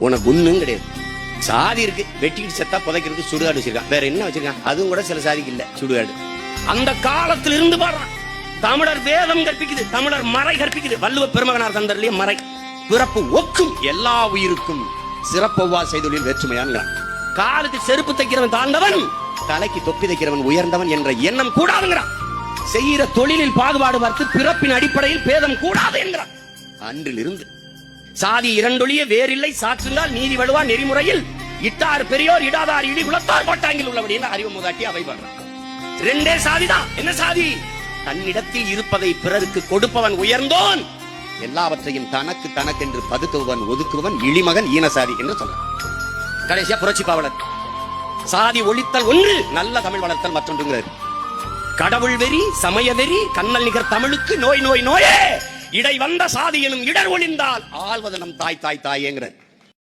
உனக்கு ஒண்ணும் கிடையாது. சாதி இருக்கு, வெட்டிட்டு செத்தா புதைக்கிறதுக்கு சுடுகாடு வச்சிருக்கான், வேற என்ன வச்சிருக்கான்? அதுவும் கூட சில சாதிக்கு இல்ல சுடுகாடு. அந்த காலத்தில் இருந்து பாடுறான். தமிழர் வேதம் கற்பிக்குது, தமிழர் மறை கற்பிக்குது. வள்ளுவ பெருமகனார் தந்தர்லயே மறை. பிறப்பு ஒக்கும் எல்லா உயிருக்கும் சிறப்பொவ்வா செய்தொழில் வேற்றுமையான். காலுக்கு செருப்பு தைக்கிறவன் தாழ்ந்தவன், தலைக்கு தொப்பி தைக்கிறவன் உயர்ந்தவன் என்ற எண்ணம் கூடாதுங்கிறான். செய்கிற தொழிலில் பாகுபாடு பார்த்து பிறப்பின் அடிப்படையில் பேதம் கூடாது என்கிறான். அன்றிலிருந்து சாதி இரண்டொழிய வேறில்லை, சாற்றுங்கால் நீதி வழுவா நெறிமுறையில் இட்டார் பெரியோர் இடாதார் இடி குலத்தார் கோட்டாங்கில் உள்ளபடி அறிவு மூதாட்டி அவை பண்றான். ரெண்டே சாதிதான். என்ன சாதி? தன்னிடத்தில் இருப்பதை பிறருக்கு கொடுப்பவன் உயர்ந்தோன், எல்லாவற்றையும் தனக்கு தனக்கென்று பதுக்குவன் ஒதுக்குவன் இழிமகன் ஈனசாதி என்று சொல்றான். கடைசியா புரட்சி பாவலர் சாதி ஒழித்தல் ஒன்று, நல்ல தமிழ் வளர்த்தல் மற்றொன்றுங்கிறார். கடவுள் வெறி, சமய வெறி, கண்ணல் நிகர் தமிழுக்கு நோய் நோய் நோயே, இடை வந்த சாதி எனும் இடர் ஒளிந்தால் ஆள்வது நம் தாய் தாய் தாயேங்கிறார்.